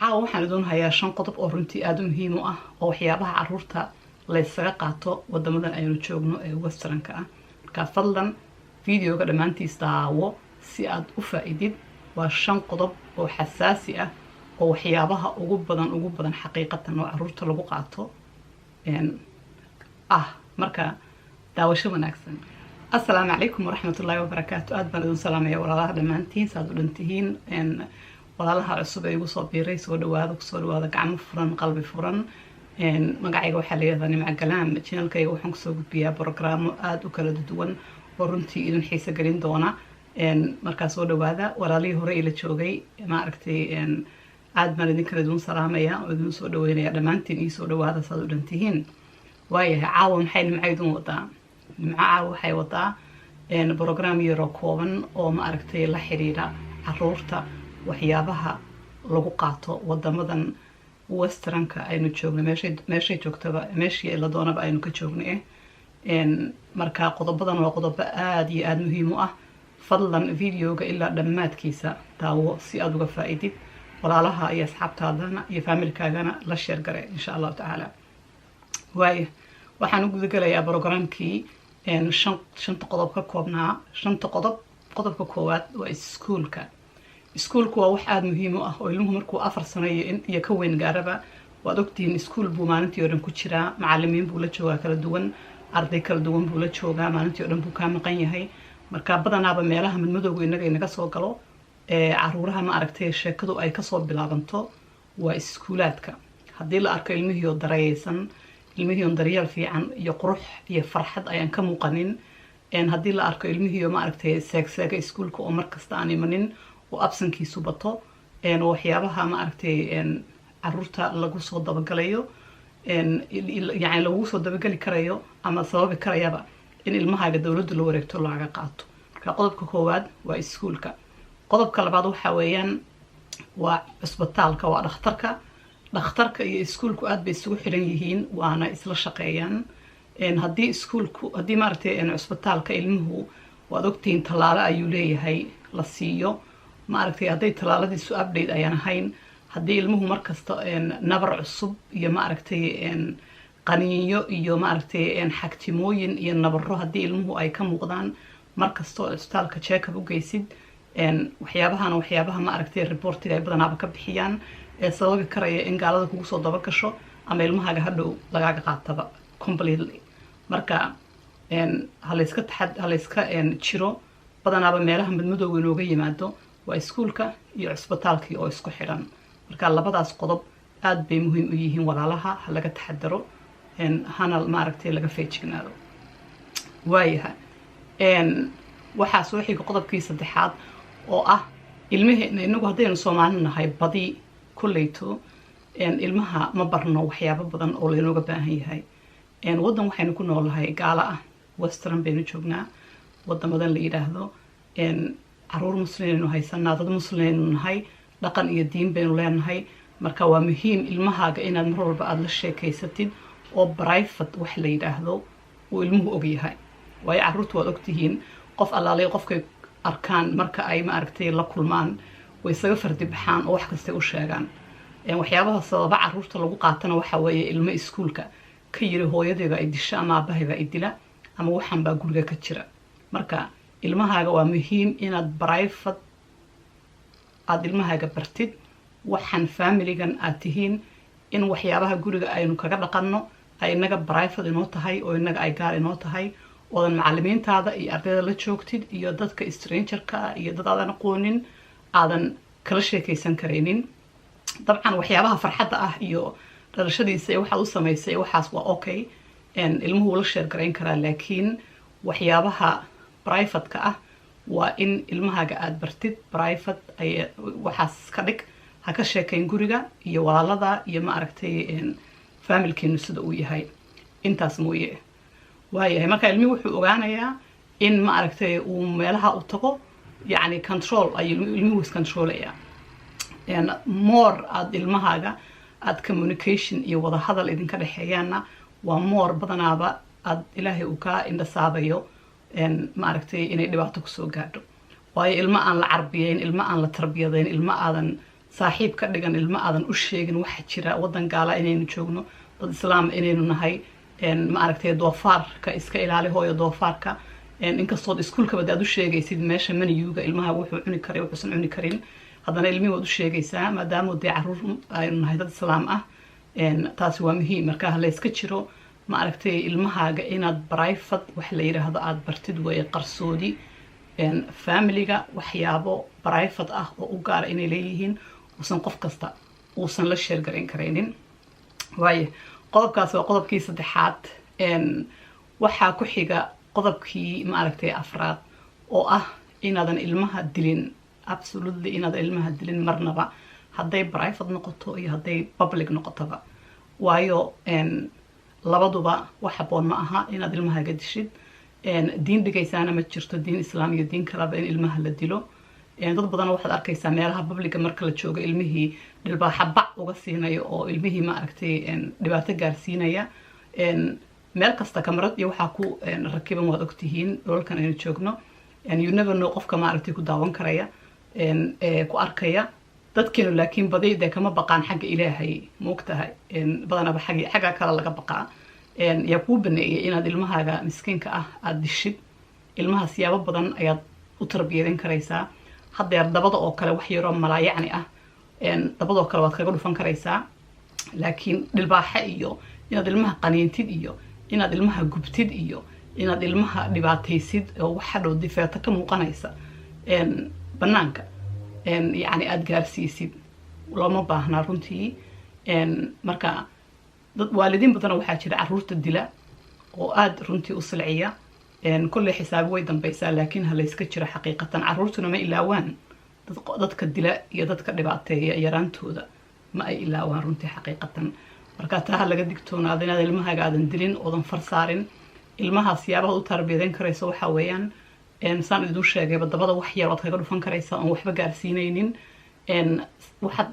caawa waxaan idin hayaa 5 qodob oo runtii aad u muhiim u ah oo waxyaabaha caruurta la isaga qaato wadamadan aynu joogno ee westernka ah marka fadlan videoga dhamaantiis daawo si aad u faa'iidid waa 5 qodob oo xasaasi ah oo waxyaabaha ugu badan xaqiiqatan oo caruurta lagu qaato marka daawasho wanaagsan السلام عليكم ورحمة الله وبركاته أدبر دون سلام يا ولا دمانتين سادو دنتهين ولا لها عصب يجو صبيري سود وهذا قعم فرن قلبي فرن مقعي وحلي ذاني مع كلام channel كي وحنك سوق بيا برنامج آد وكلا دوان ورنتي إذا حيس قرين دونا مركز سود ولا لي هو رأي لشوقي ما عرفتي أدبر دين دون سلام يا ودون سود ويا دمانتين يسود وهذا سادو دنتهين ويا عاون حيل معيدون وضع معاه waxay wadaa program yaro kooban oo ma aragtay la xiriira caruurta waxyaabaha lagu qaato wadamadan westernka aynu joogno meeshay joogtaba meeshii la doonaba aynu ka joognay marka qodobadan waa qodobo aad iyo aad muhiim u ah fadlan videoga ilaa dhamaadkiisa daawo si aad uga faa'iidid walaalaha iyo asxaabtaadana iyo familkaagana la share gare insha Allah taala waxaan u gudagalayaa programkii shanta qodob ka koobnaa shanta qodobka koowaad waa iskuulka waa wax aad muhiim u ah oo ilmuhu markuu 4 sano iyo ka weyn gaaraba waad ogtihiin iskuul buu maalintii oo dhan ku jiraa macallimiin buu la joogaa kala duwan arday kala duwan buu la joogaa maalintii oo dhan buu ka maqan yahay marka badanaaba meelaha madmadowga inaga soo galo caruuraha ma aragtay sheekadu ay ka soo bilaabanto waa iskuulaadka haddii la arko ilmihii oo darayeysan ilmihii oo daryeel fiican iyo qurux iyo farxad ayaan ka muuqanin haddii la arko ilmihii ma aragtay seegseega iskuulka oo markasta aan imanin oo absankiisu bato waxyaabaha ma aragtay caruurta lagu soo dabagalayo yani lagu soo dabagali karayo ama sababi karayaba in ilmahaaga dawladdu la wareegto laaga qaato marka qodobka koowaad waa iskuulka qodobka labaad waxa weeyaan waa isbitaalka waa dhakhtarka iyo iskuulku aad bay isugu xiran yihiin waana isla shaqeeyaan haddii maaragtay isbitaalka ilmuhu waad ogtihiin talaalo ayuu leeyahay la siiyo maaragtay hadday talaaladiisu update ayaan ahayn haddii ilmuhu markasta nabar cusub iyo maaragtay qaniinyo iyo maaragtay xagtimooyin iyo nabaro haddii ilmuhu ay ka muuqdaan markasta oo isbitaalka check-up u geysid waxyaabaha maaragtay reportiga ay badanaaba ka bixiyaan sababi karaya in gaalada kugu soo daba gasho ama ilmahaaga hadhow lagaaga qaataba completely marka halayska jiro badanaaba meelaha madmadowga inooga yimaado waa iskuulka iyo cisbitaalkii oo isku xidhan marka labadaas qodob aad bay muhiim u yihiin walaalaha ha laga taxadaro hana maaragtay laga feejignaado waayaha waxaa soo xiga qodobkii saddexaad oo ah ilmaheena inagu haddaynu Soomaali nahay badi kuleyto ilmaha ma barno waxyaabo badan oo leenooga baahan yahay wadan waxaynu ku noolahay gaala ah western baynu joognaa wadamadan la yiraahdo caruur muslimiin haysanaa dad muslimiin nahay dhaqan iyo diin baynu leenahay marka waa muhiim ilmahaaga inaad mar walba aad la sheekaysatid oo private wax la yiraahdo oo ilmuhu og yahay way caruurtu waad ogtihiin qof allaalay qofkay arkaan marka ay ma aragtay la kulmaan way isaga fardi baxaan oo wax kasta u sheegaan waxyaabaha sababa caruurta lagu qaatana waxa weeye ilmo iskuulka ka yiri hooyadeeda ay disha ama aabahayba ay dila ama waxan baa guriga ka jira marka ilmahaaga waa muhiim inaad private aad ilmahaaga bartid waxan familigan aad tihiin in waxyaabaha guriga aynu kaga dhaqanno ay inaga private inoo tahay oo inaga ay gaar inoo tahay oodan macallimiintaada iyo ardayda la joogtid iyo dadka strangerka iyo dad aadan aqoonin aadan kala sheekaysan kareynin dabcan waxyaabaha farxadda ah iyo dhalashadiisa ee waxaad u samaysay waxaas waa okay ilmuhu la share gareyn karaa laakiin waxyaabaha private-ka ah waa in ilmahaaga aad bartid private ay waxaas ka dhig ha ka sheekayn guriga iyo walaalada iyo ma aragtay familkeenu sida uu yahay intaas mooye waayahay marka ilmuhu wuxuu ogaanayaa in ma aragtay uu meelaha u tago يعني control أي المهم control more ad ilmahaaga ad communication iyo wada hadal idin ka dhaxeeyana waa more badanaaba ad ilaahay uu ka indhasaabayo ma aragtay inay dhibaato ku soo gaadho waayo ilma aan la carbiyeyn ilma aan la tarbiyadeyn ilma aadan saaxiib ka dhigan ilmo aadan u sheegin waxa jira wadan gaala inaynu joogno dad islaam inaynu nahay ma aragtay doofaarka iska ilaali hooyo doofaarka inkastoo iskuulka aad u sheegaysid meesha maniyuga ilmaha wuxuu cuni karay wuxuusan cuni karin haddana ilmihi waad u sheegaysaa maadaama dee caruur aynu nahay dad islaam ah taasi waa muhiim marka hala iska jiro ma aragtay ilmahaaga inaad private wax la yiraahdo aad bartid way qarsoodi familiga waxyaabo private ah oo u gaar inay leeyihiin uusan qof kasta uusan la share gareyn kareynin waaye qodobkaas waa qodobkii saddexaad waxaa ku xiga qodobkii ma aragtay afraad oo ah inaadan ilmaha dilin absolutely inaadan ilmaha dilin marnaba hadday private noqoto iyo hadday public noqotoba waayo labaduba wax haboon ma aha inaad ilmahaaga dishid diin dhigaysaana ma jirto diin islaam iyo diin kalaba in ilmaha la dilo dad badan waxaad arkaysaa meelaha publica marka la joogo ilmihii dhilbaaxa bac uga siinayo oo ilmihii ma aragtay dhibaato gaarsiinaya meel kasta kamarad iyo waxaa ku rakiban waad ogtihiin dholalkan aynu joogno you never know qofka ma aragtay ku daawan karaya ku arkaya dadkeenu laakiin badi dee kama baqaan xagga ilaahay moogtahay badanaba xagga kale laga baqaa yaa kuu baneeyay inaad ilmahaaga miskiinka ah aada dishid ilmaha siyaabo badan ayaad u tarbiyadan karaysaa haddeer dabada oo kale wax yaroo malaayacni ah dabadoo kale waad kaga dhufan karaysaa laakiin dhilbaaxa iyo inaad ilmaha qaniintid iyo inaad ilmaha gubtid iyo inaad ilmaha dhibaataysid oo waxa dhow difeeto ka muuqanaysa banaanka yacni aada gaarsiisid looma baahnaa runtii marka dad waalidiin badan waxaa jira caruurta dila oo aada runtii u silciya kulley xisaabi way dambaysaa laakiin ha layska jiro xaqiiqatan caruurtuna ma ilaawaan dadka dila iyo dadka dhibaateeya yaraantooda ma ay ilaawaan runtii xaqiiqatan marka taa ha laga digtoonaado inaad ilmahaaga aadan dilin oodan farsaarin ilmaha siyaabaha u tarbiyadeyn karayso waxaa weeyaan saan idin sheegayba dabada wax yar waad kaga dhufan karaysaa oon waxba gaarsiinaynin waxaad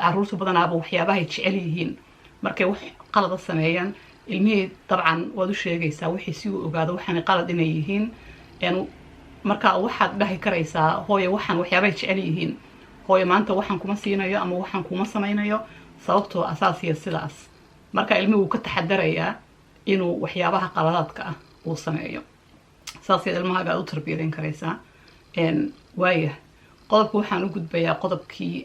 caruurta badanaaba waxyaabahay jecel yihiin markay wax qalada sameeyaan ilmihii dabcan waad u sheegaysaa wixii si uu ogaado waxaanay qalad inay yihiin marka waxaad dhahi karaysaa hooye waxaan waxyaabahay jecel yihiin hooye maanta waxaan kuma siinayo ama waxaan kuma samaynayo sababtoo asaasiya sidaas marka ilmihii wuu ka taxadarayaa inuu waxyaabaha qaladaadka ah uu sameeyo saasyaad ilmahaaga aad u tarbiyadeyn karaysaa waaya qodobka waxaan u gudbayaa qodobkii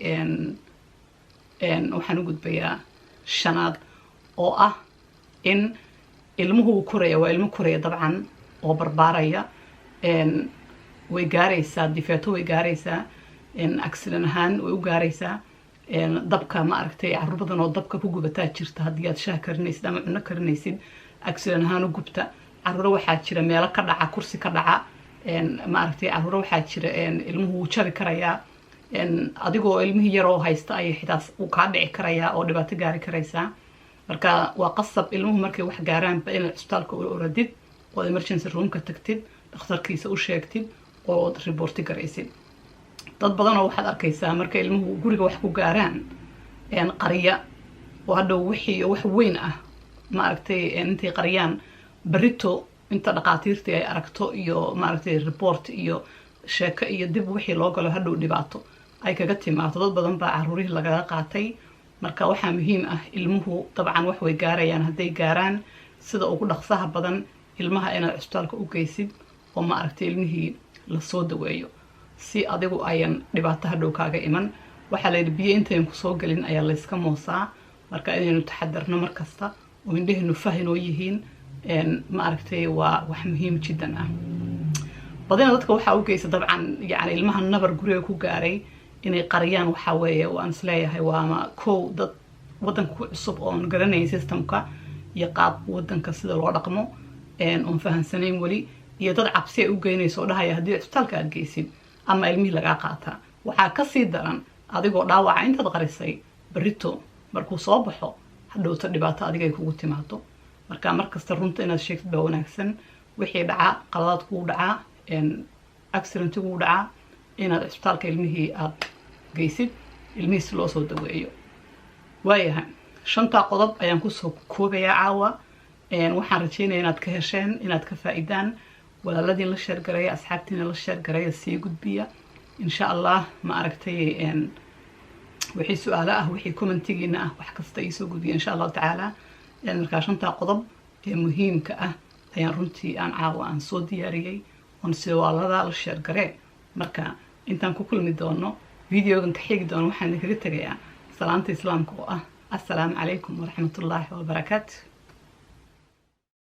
waxaan u gudbayaa shanaad oo ah in ilmuhu uu koraya waa ilmo koraya dabcan oo barbaaraya way gaaraysaa difeeto way gaaraysaa accident ahaan way u gaaraysaa dabka ma aragtay caruur badan oo dabka ku gubataa jirta haddii aad shaah karinaysid ama cunno karinaysid accident ahaan u gubta caruuro waxaa jira meelo ka dhaca kursi ka dhaca ma aragtay caruuro waxaa jira ilmuhu wuu jabi karayaa adigoo ilmihii yaroo haysta ayay xitaas uu kaa dhici karayaa oo dhibaato gaari karaysaa marka waa qasab ilmuhu markay wax gaaraanba inaad cisbitaalka u oradid ood emergency roomka tagtid dhakhtarkiisa u sheegtid ood reporti garaysid dad badanoo waxaad arkaysaa marka ilmuhu guriga wax ku gaaraan qariya oo hadhow wixii wax weyn ah ma aragtay intay qariyaan barito inta dhaqaatiirtii ay aragto iyo ma aragtay report iyo sheeko iyo dib wixii loo galo hadhow dhibaato ay kaga timaado dad badan baa caruurihii lagaga qaatay marka waxaa muhiim ah ilmuhu dabcan wax way gaarayaan hadday gaaraan sida ugu dhaqsaha badan ilmaha inaad cisbitaalka u geysid oo ma aragtay ilmihii lasoo daweeyo si adigu ayan dhibaato hadhow kaaga iman waxaa la yidhi biyo intayn kusoo gelin ayaa layska moosaa marka inaynu taxadarno markasta oo indhahaynu fahinoo yihiin ma aragtay waa wax muhiim jiddan ah badina dadka waxaa u geysa dabcan yani ilmaha nabar guriga ku gaaray inay qariyaan waxaa weeye waan isleeyahay waama kow dad waddanka ku cusub oon garanayn systemka iyo qaab waddanka sida loo dhaqmo oon fahansanayn weli iyo dad cabsi ay u geynayso oo dhahaya haddii cisbitaalka aad geysid ama ilmihii lagaa qaataa waxaa kasii daran adigoo dhaawaca intaad qarisay barito markuu soo baxo hadhowta dhibaato adigay kugu timaado marka markasta runta inaad sheegtid baa wanaagsan wixii dhacaa qaladaad kugu dhacaa accident kugu dhacaa inaad cisbitaalka ilmihii aad geysid ilmihii si loo soo daweeyo waayahay shantaa qodob ayaan kusoo koobayaa caawa waxaan rajeynaya inaad ka hesheen inaad ka faa'iidaan walaaladiin la sheergaraya asxaabtiina la sheergaraya sii gudbiya insha allah ma aragtay wixii su'aalo ah wixii commentigiina ah wax kasta ii soo gudbiya insha allahu tacaala markaa shantaa qodob ee muhiimka ah ayaan runtii aan caawa aan soo diyaariyey oon siwaalada la sheer garee marka intaan ku kulmi doono videogan ka xigi doono waxaan idinkaga tegayaa salaanta islaamka oo ah assalaamu calaykum waraxmatullaahi wabarakaatu